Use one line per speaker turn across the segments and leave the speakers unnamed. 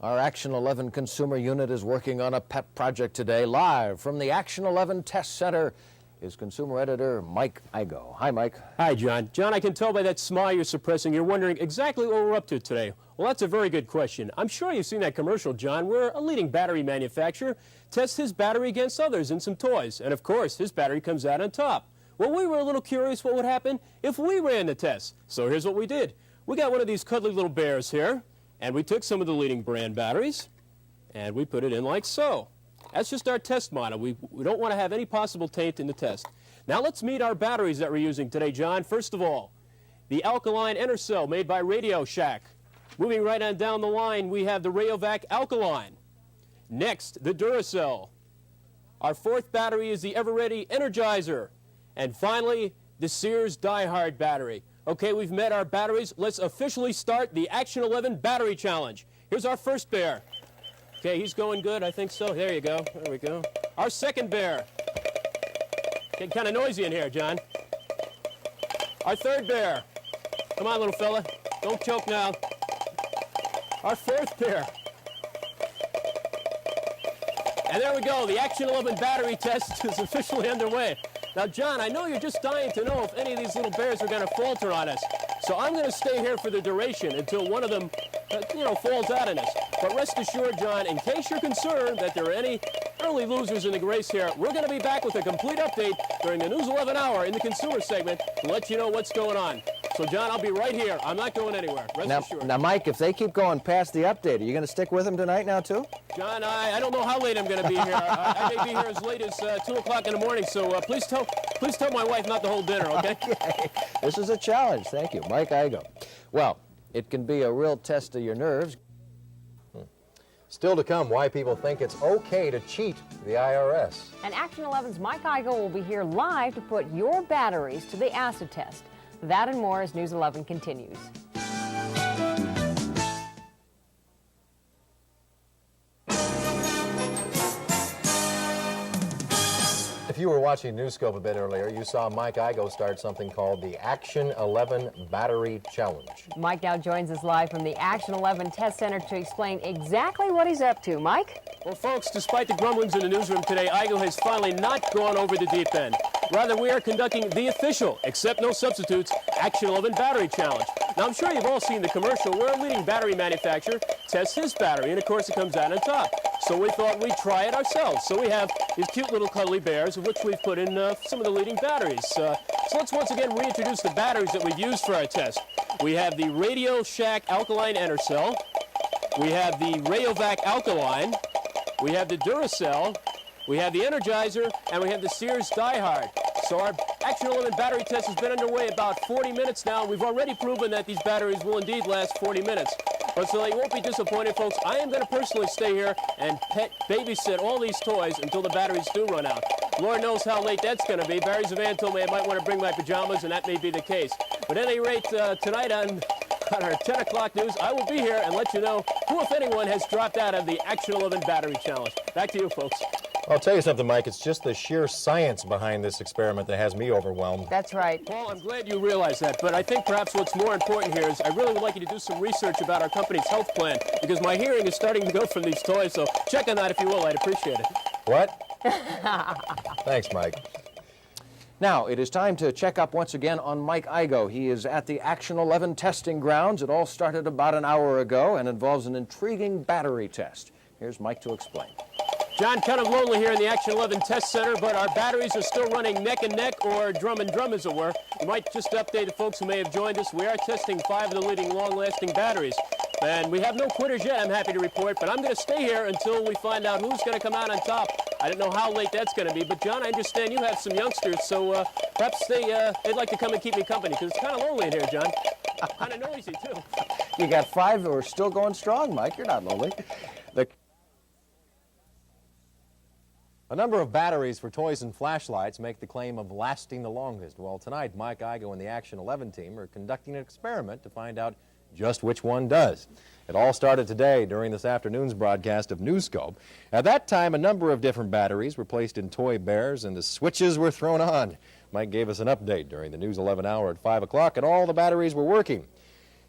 Our Action 11 consumer unit is working on a pet project today. Live from the Action 11 Test Center is consumer editor Mike Igoe. Hi, Mike.
Hi, John. John, I can tell by that smile you're suppressing, you're wondering exactly what we're up to today. Well, that's a very good question. I'm sure you've seen that commercial, John, where a leading battery manufacturer tests his battery against others in some toys. And, of course, his battery comes out on top. Well, we were a little curious what would happen if we ran the test. So here's what we did. We got one of these cuddly little bears here, and we took some of the leading brand batteries, and we put it in like so. That's just our test model. We don't want to have any possible taint in the test. Now let's meet our batteries that we're using today, John. First of all, the alkaline Enercell made by Radio Shack. Moving right on down the line, we have the Rayovac Alkaline. Next, the Duracell. Our fourth battery is the Ever-Ready Energizer. And finally, the Sears Die Hard battery. Okay, we've met our batteries. Let's officially start the Action 11 Battery Challenge. Here's our first bear. Okay, he's going good, I think so. There you go. There we go. Our second bear. Getting kind of noisy in here, John. Our third bear. Come on, little fella. Don't choke now. Our fourth bear. And there we go. The Action 11 battery test is officially underway. Now, John, I know you're just dying to know if any of these little bears are going to falter on us. So I'm going to stay here for the duration until one of them, falls out on us. But rest assured, John, in case you're concerned that there are any early losers in the race here, we're going to be back with a complete update during the News 11 hour in the consumer segment to let you know what's going on. So, John, I'll be right here. I'm not going anywhere. Rest assured.
Now, Mike, if they keep going past the update, are you going to stick with them tonight now, too?
John, I don't know how late I'm going to be here. I may be here as late as 2 o'clock in the morning, so please tell my wife not to hold dinner, okay?
Okay. This is a challenge. Thank you. Mike Igoe. Well, it can be a real test of your nerves.
Still to come, why people think it's okay to cheat the IRS.
And Action 11's Mike Igoe will be here live to put your batteries to the acid test. That and more as News 11 continues.
If you were watching Newscope a bit earlier, you saw Mike Igoe start something called the Action 11 Battery Challenge.
Mike now joins us live from the Action 11 Test Center to explain exactly what he's up to. Mike?
Well, folks, despite the grumblings in the newsroom today, Igoe has finally not gone over the deep end. Rather, we are conducting the official, accept no substitutes, Action 11 Battery Challenge. Now, I'm sure you've all seen the commercial where a leading battery manufacturer tests his battery, and of course it comes out on top. So we thought we'd try it ourselves. So we have these cute little cuddly bears, of which we've put in some of the leading batteries. So let's once again reintroduce the batteries that we've used for our test. We have the Radio Shack Alkaline Enercell. We have the Rayovac Alkaline. We have the Duracell. We have the Energizer, and we have the Sears Die Hard. So our Action 11 battery test has been underway about 40 minutes now. We've already proven that these batteries will indeed last 40 minutes. But so that you won't be disappointed, folks, I am going to personally stay here and babysit all these toys until the batteries do run out. Lord knows how late that's going to be. Barry Zavan told me I might want to bring my pajamas, and that may be the case. But at any rate, tonight on our 10 o'clock news, I will be here and let you know who, if anyone, has dropped out of the Action 11 Battery Challenge. Back to you, folks.
I'll tell you something, Mike. It's just the sheer science behind this experiment that has me overwhelmed.
That's right.
Paul, I'm glad you realize that, but I think perhaps what's more important here is I really would like you to do some research about our company's health plan, because my hearing is starting to go from these toys, so check on that if you will. I'd appreciate it.
What? Thanks, Mike.
Now, it is time to check up once again on Mike Igoe. He is at the Action 11 testing grounds. It all started about an hour ago and involves an intriguing battery test. Here's Mike to explain.
John, kind of lonely here in the Action 11 Test Center, but our batteries are still running neck and neck, or drum and drum, as it were. We might just update the folks who may have joined us. We are testing 5 of the leading long-lasting batteries. And we have no quitters yet, I'm happy to report, but I'm going to stay here until we find out who's going to come out on top. I don't know how late that's going to be, but John, I understand you have some youngsters, so perhaps they'd like to come and keep me company, because it's kind of lonely in here, John. Kind of noisy, too.
You got 5 who are still going strong, Mike. You're not lonely.
A number of batteries for toys and flashlights make the claim of lasting the longest. Well, tonight, Mike Igoe and the Action 11 team are conducting an experiment to find out just which one does. It all started today during this afternoon's broadcast of Newscope. At that time, a number of different batteries were placed in toy bears and the switches were thrown on. Mike gave us an update during the News 11 hour at 5 o'clock, and all the batteries were working.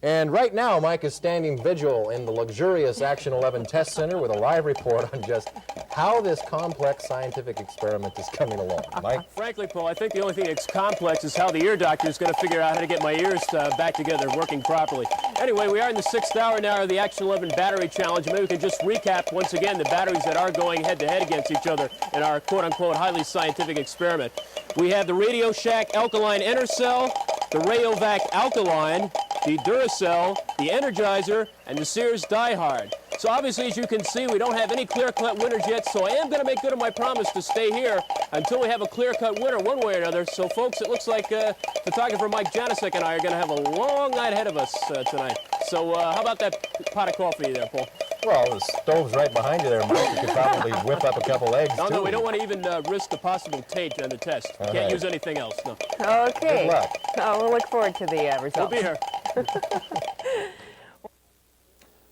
And right now, Mike is standing vigil in the luxurious Action 11 Test Center with a live report on just how this complex scientific experiment is coming along. Mike?
Frankly, Paul, I think the only thing that's complex is how the ear doctor is going to figure out how to get my ears back together, working properly. Anyway, we are in the 6th hour now of the Action 11 Battery Challenge. Maybe we can just recap once again the batteries that are going head-to-head against each other in our quote-unquote highly scientific experiment. We have the Radio Shack Alkaline Intercell, the Rayovac Alkaline, the Duracell, the Energizer, and the Sears Die Hard. So obviously, as you can see, we don't have any clear-cut winners yet, so I am going to make good on my promise to stay here until we have a clear-cut winner one way or another. So folks, it looks like photographer Mike Janicek and I are going to have a long night ahead of us tonight. So how about that pot of coffee there, Paul?
Well, the stove's right behind you there, Mike. You could probably whip up a couple eggs, too.
No, we don't want to even risk the possible taint on the test. Can't use anything else, no.
Okay.
Good luck.
Oh, we'll look forward to the results.
We'll be here.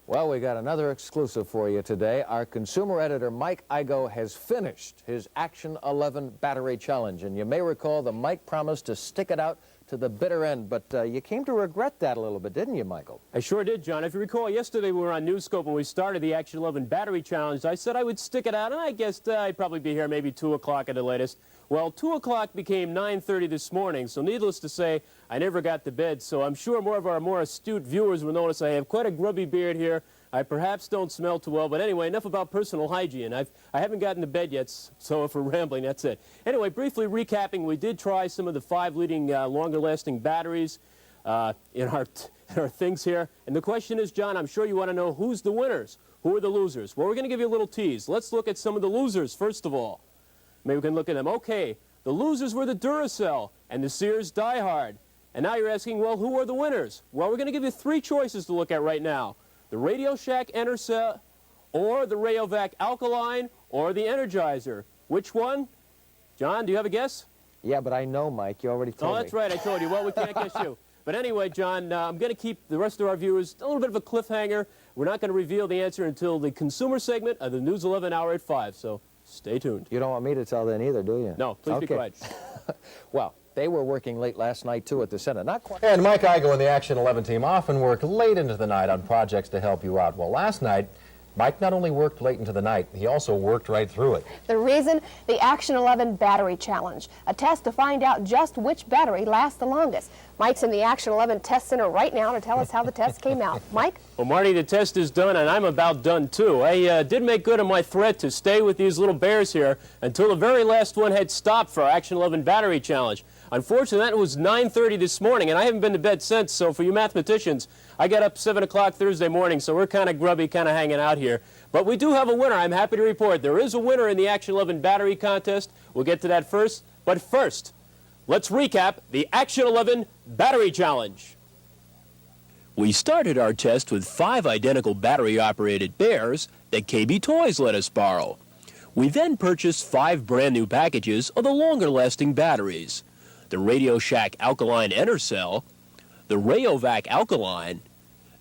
Well, we got another exclusive for you today. Our consumer editor, Mike Igoe, has finished his Action 11 Battery Challenge. And you may recall that Mike promised to stick it out to the bitter end, but you came to regret that a little bit, didn't you, Michael?
I sure did, John. If you recall, yesterday we were on Newscope when we started the Action 11 Battery Challenge. I said I would stick it out, and I guessed I'd probably be here maybe 2 o'clock at the latest. Well, 2 o'clock became 9:30 this morning, so needless to say, I never got to bed. So I'm sure more of our more astute viewers will notice I have quite a grubby beard here. I perhaps don't smell too well, but anyway, enough about personal hygiene. I haven't gotten to bed yet, so if we're rambling, that's it. Anyway, briefly recapping, we did try some of the 5 leading longer-lasting batteries in our things here. And the question is, John, I'm sure you want to know who's the winners, who are the losers. Well, we're going to give you a little tease. Let's look at some of the losers, first of all. Maybe we can look at them. Okay, the losers were the Duracell and the Sears Die Hard. And now you're asking, well, who are the winners? Well, we're going to give you 3 choices to look at right now. The Radio Shack Intercell, or the Rayovac Alkaline, or the Energizer. Which one? John, do you have a guess?
Yeah, but I know, Mike. You already told me.
Oh, that's right. I told you. Well, we can't guess you. But anyway, John, I'm going to keep the rest of our viewers a little bit of a cliffhanger. We're not going to reveal the answer until the consumer segment of the News 11 Hour at 5, so stay tuned.
You don't want me to tell then either, do you?
No, please be quiet.
Well, they were working late last night, too, at the center. Not quite.
And Mike Igoe and the Action 11 team often work late into the night on projects to help you out. Well, last night, Mike not only worked late into the night, he also worked right through it.
The reason? The Action 11 Battery Challenge, a test to find out just which battery lasts the longest. Mike's in the Action 11 Test Center right now to tell us how the test came out. Mike?
Well, Marty, the test is done, and I'm about done, too. I did make good on my threat to stay with these little bears here until the very last one had stopped for our Action 11 Battery Challenge. Unfortunately, that was 9:30 this morning, and I haven't been to bed since, so for you mathematicians, I got up 7 o'clock Thursday morning, so we're kind of grubby, kind of hanging out here. But we do have a winner. I'm happy to report there is a winner in the Action 11 Battery Contest. We'll get to that first. But first, let's recap the Action 11 Battery Challenge. We started our test with 5 identical battery-operated bears that KB Toys let us borrow. We then purchased 5 brand-new packages of the longer-lasting batteries. The Radio Shack Alkaline Intercell, the Rayovac Alkaline,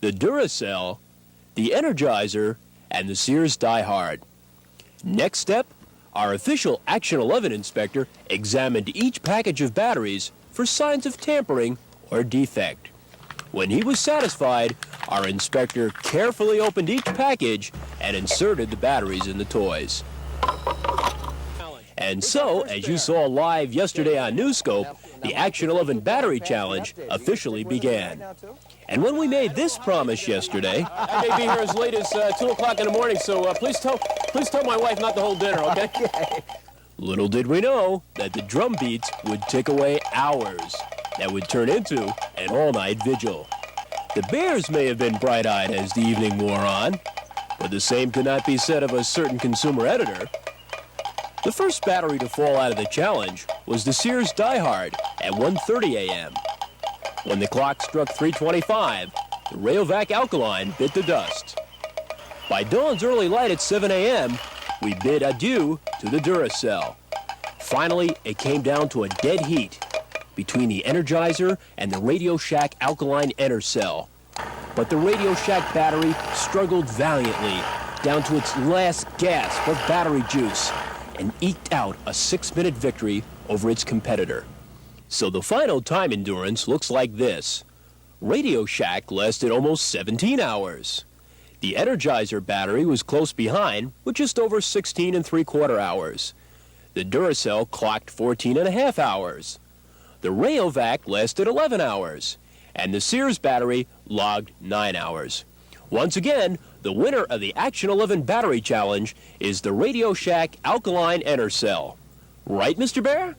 the Duracell, the Energizer, and the Sears Die Hard. Next step, our official Action 11 inspector examined each package of batteries for signs of tampering or defect. When he was satisfied, our inspector carefully opened each package and inserted the batteries in the toys. And so, as you saw live yesterday on Newscope, the Action 11 Battery Challenge officially began. And when we made this promise yesterday, I may be here as late as 2 o'clock in the morning, so please tell my wife not to hold dinner, okay? Little did we know that the drum beats would tick away hours. That would turn into an all-night vigil. The bears may have been bright-eyed as the evening wore on, but the same could not be said of a certain consumer editor. The first battery to fall out of the challenge was the Sears Die Hard at 1:30 a.m. When the clock struck 3:25, the Rayovac Alkaline bit the dust. By dawn's early light at 7 a.m., we bid adieu to the Duracell. Finally, it came down to a dead heat between the Energizer and the Radio Shack Alkaline Intercell. But the Radio Shack battery struggled valiantly down to its last gasp of battery juice and eked out a 6-minute victory over its competitor. So the final time endurance looks like this. Radio Shack lasted almost 17 hours. The Energizer battery was close behind with just over 16 3/4 hours. The Duracell clocked 14.5 hours. The Rayovac lasted 11 hours. And the Sears battery logged 9 hours. Once again, the winner of the Action 11 Battery Challenge is the Radio Shack Alkaline Enercell. Right, Mr. Bear?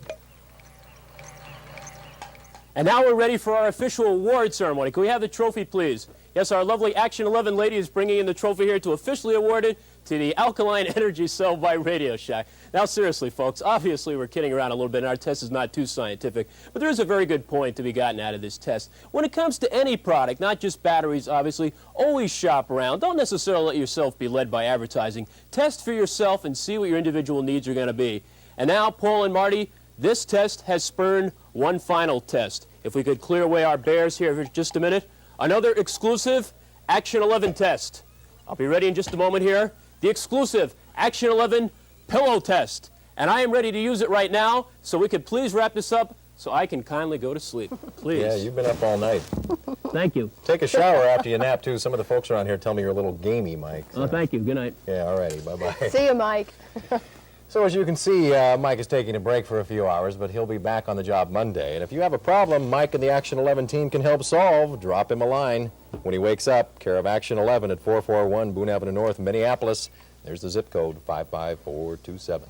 And now we're ready for our official award ceremony. Can we have the trophy, please? Yes, our lovely Action 11 lady is bringing in the trophy here to officially award it to the Alkaline Energy Cell by Radio Shack. Now, seriously, folks, obviously we're kidding around a little bit, and our test is not too scientific, but there is a very good point to be gotten out of this test. When it comes to any product, not just batteries, obviously, always shop around. Don't necessarily let yourself be led by advertising. Test for yourself and see what your individual needs are going to be. And now, Paul and Marty, this test has spurned one final test. If we could clear away our bears here for just a minute. Another exclusive Action 11 test. I'll be ready in just a moment here. The exclusive Action 11 pillow test. And I am ready to use it right now, so we could please wrap this up so I can kindly go to sleep. Please.
Yeah, you've been up all night.
Thank you.
Take a shower after you nap, too. Some of the folks around here tell me you're a little gamey, Mike. So.
Oh, thank you. Good night.
Yeah, all righty. Bye-bye.
See you, Mike.
So as you can see, Mike is taking a break for a few hours, but he'll be back on the job Monday. And if you have a problem Mike and the Action 11 team can help solve, drop him a line. When he wakes up, care of Action 11 at 441 Boone Avenue North, Minneapolis. There's the zip code 55427.